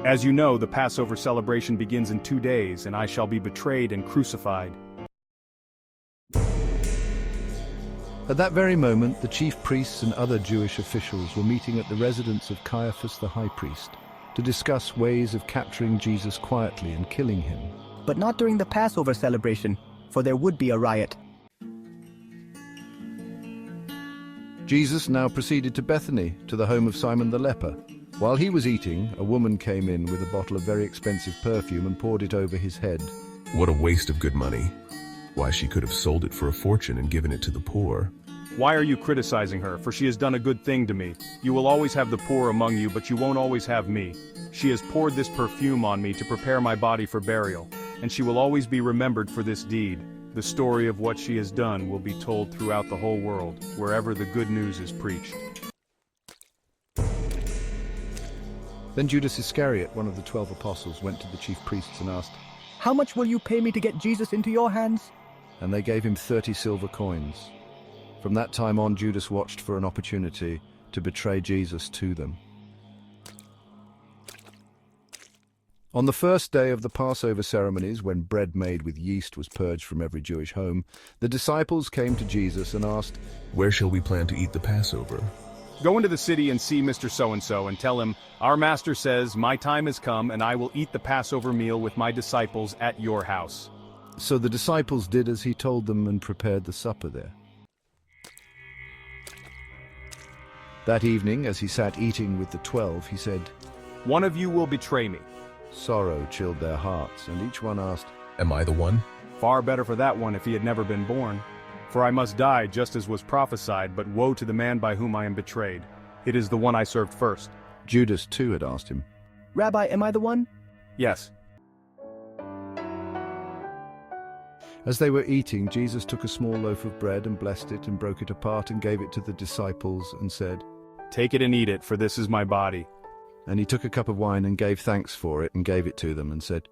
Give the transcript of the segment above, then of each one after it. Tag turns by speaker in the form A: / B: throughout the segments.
A: As you know, the Passover celebration begins in 2 days, and I shall be betrayed and crucified.
B: At that very moment, the chief priests and other Jewish officials were meeting at the residence of Caiaphas the high priest to discuss ways of capturing Jesus quietly and killing him.
C: But not during the Passover celebration, for there would be a riot.
B: Jesus now proceeded to Bethany, to the home of Simon the leper. While he was eating, a woman came in with a bottle of very expensive perfume and poured it over his head.
D: What a waste of good money. Why, she could have sold it for a fortune and given it to the poor.
A: Why are you criticizing her? For she has done a good thing to me. You will always have the poor among you, but you won't always have me. She has poured this perfume on me to prepare my body for burial, and she will always be remembered for this deed. The story of what she has done will be told throughout the whole world, wherever the good news is preached.
B: Then Judas Iscariot, one of the 12 apostles, went to the chief priests and asked,
C: How much will you pay me to get Jesus into your hands?
B: And they gave him 30 silver coins. From that time on, Judas watched for an opportunity to betray Jesus to them. On the first day of the Passover ceremonies, when bread made with yeast was purged from every Jewish home, the disciples came to Jesus and asked,
D: Where shall we plan to eat the Passover?
A: Go into the city and see Mr. So-and-so and tell him, Our master says, my time has come and I will eat the Passover meal with my disciples at your house.
B: So the disciples did as he told them and prepared the supper there. That evening, as he sat eating with the 12, he said,
A: One of you will betray me.
B: Sorrow chilled their hearts, and each one asked,
D: Am I the one?
A: Far better for that one if he had never been born. For I must die just as was prophesied, but woe to the man by whom I am betrayed. It is the one I served first.
B: Judas too had asked him,
C: Rabbi, am I the one?
A: Yes.
B: As they were eating, Jesus took a small loaf of bread and blessed it and broke it apart and gave it to the disciples and said,
A: Take it and eat it, for this is my body.
B: And he took a cup of wine and gave thanks for it and gave it to them and said,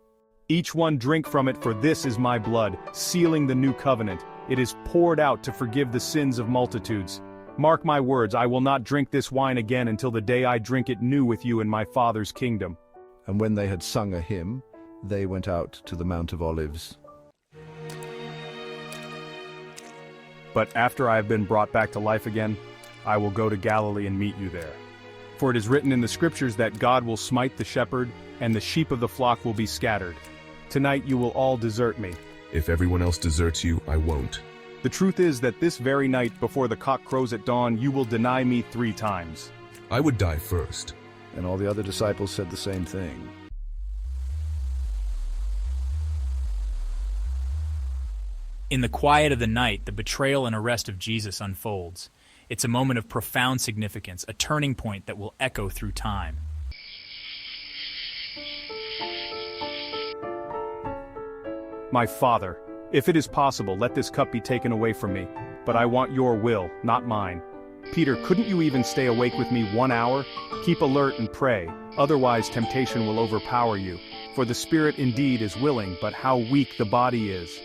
A: Each one drink from it, for this is my blood, sealing the new covenant. It is poured out to forgive the sins of multitudes. Mark my words, I will not drink this wine again until the day I drink it new with you in my Father's kingdom.
B: And when they had sung a hymn, they went out to the Mount of Olives.
A: But after I have been brought back to life again, I will go to Galilee and meet you there. For it is written in the scriptures that God will smite the shepherd, and the sheep of the flock will be scattered. Tonight you will all desert me.
D: If everyone else deserts you, I won't.
A: The truth is that this very night before the cock crows at dawn, you will deny me 3 times.
D: I would die first.
B: And all the other disciples said the same thing.
E: In the quiet of the night, the betrayal and arrest of Jesus unfolds. It's a moment of profound significance, a turning point that will echo through time.
A: My Father, if it is possible, let this cup be taken away from me, but I want your will, not mine. Peter, couldn't you even stay awake with me 1 hour? Keep alert and pray, otherwise temptation will overpower you. For the spirit indeed is willing, but how weak the body is.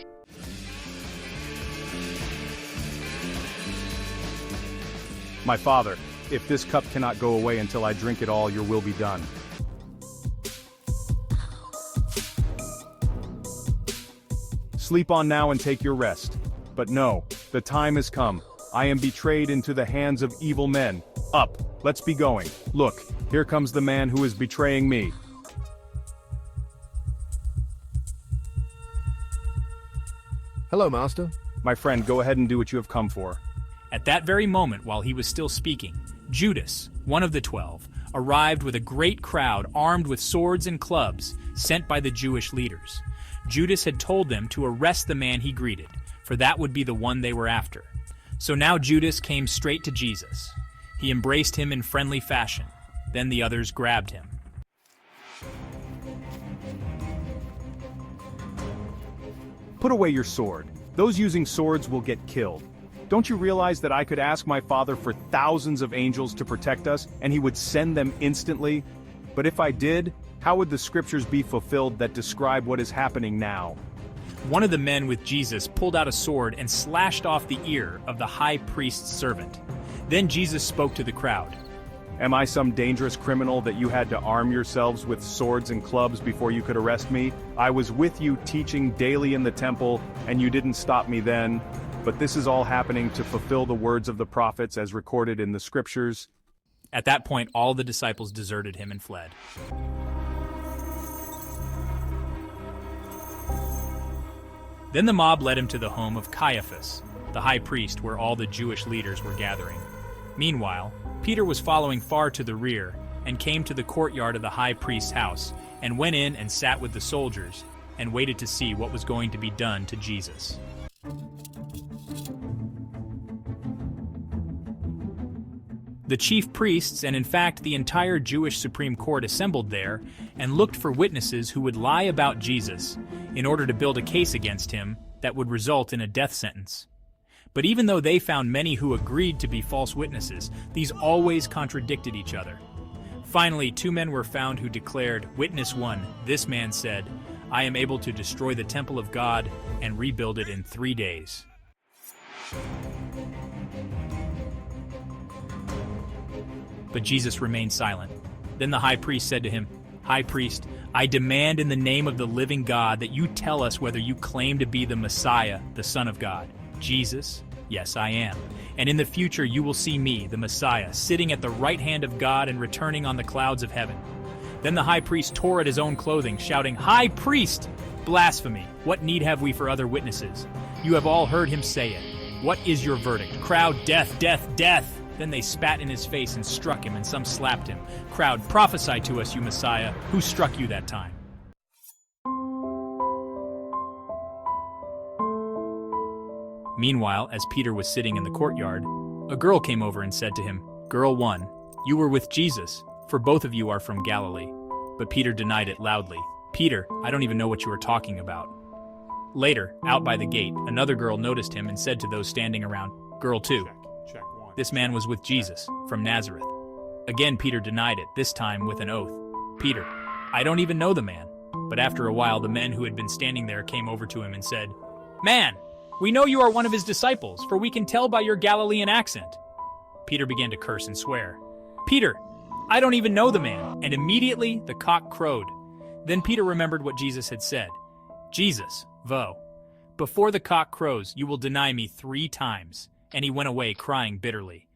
A: My Father, if this cup cannot go away until I drink it all, your will be done. Sleep on now and take your rest. But no, the time has come. I am betrayed into the hands of evil men. Up, let's be going. Look, here comes the man who is betraying me.
B: Hello, Master.
A: My friend, go ahead and do what you have come for.
E: At that very moment, while he was still speaking, Judas, one of the 12, arrived with a great crowd armed with swords and clubs sent by the Jewish leaders. Judas had told them to arrest the man he greeted, for that would be the one they were after. So now Judas came straight to Jesus. He embraced him in friendly fashion. Then the others grabbed him.
A: Put away your sword. Those using swords will get killed. Don't you realize that I could ask my Father for thousands of angels to protect us, and he would send them instantly? But if I did, how would the scriptures be fulfilled that describe what is happening now?
E: One of the men with Jesus pulled out a sword and slashed off the ear of the high priest's servant. Then Jesus spoke to the crowd.
A: Am I some dangerous criminal that you had to arm yourselves with swords and clubs before you could arrest me? I was with you teaching daily in the temple, and you didn't stop me then. But this is all happening to fulfill the words of the prophets as recorded in the scriptures.
E: At that point, all the disciples deserted him and fled. Then the mob led him to the home of Caiaphas, the high priest, where all the Jewish leaders were gathering. Meanwhile, Peter was following far to the rear and came to the courtyard of the high priest's house and went in and sat with the soldiers and waited to see what was going to be done to Jesus. The chief priests and in fact the entire Jewish Supreme Court assembled there and looked for witnesses who would lie about Jesus in order to build a case against him that would result in a death sentence. But even though they found many who agreed to be false witnesses, these always contradicted each other. Finally, 2 men were found who declared, "Witness 1, this man said, I am able to destroy the temple of God and rebuild it in 3 days." But Jesus remained silent. Then the high priest said to him, "High priest, I demand in the name of the living God that you tell us whether you claim to be the Messiah, the Son of God." Jesus, "Yes, I am. And in the future you will see me, the Messiah, sitting at the right hand of God and returning on the clouds of heaven." Then the high priest tore at his own clothing, shouting, "High priest! Blasphemy! What need have we for other witnesses? You have all heard him say it. What is your verdict? Crowd, death, death, death!" Then they spat in his face and struck him, and some slapped him. Crowd, prophesy to us, you Messiah. Who struck you that time? Meanwhile, as Peter was sitting in the courtyard, a girl came over and said to him, "Girl 1, you were with Jesus, for both of you are from Galilee." But Peter denied it loudly. "Peter, I don't even know what you are talking about." Later, out by the gate, another girl noticed him and said to those standing around, "Girl 2, this man was with Jesus, from Nazareth." Again Peter denied it, this time with an oath. "Peter, I don't even know the man." But after a while the men who had been standing there came over to him and said, "Man, we know you are one of his disciples, for we can tell by your Galilean accent." Peter began to curse and swear. "Peter, I don't even know the man." And immediately the cock crowed. Then Peter remembered what Jesus had said. "Jesus, before the cock crows, you will deny me 3 times." And he went away crying bitterly.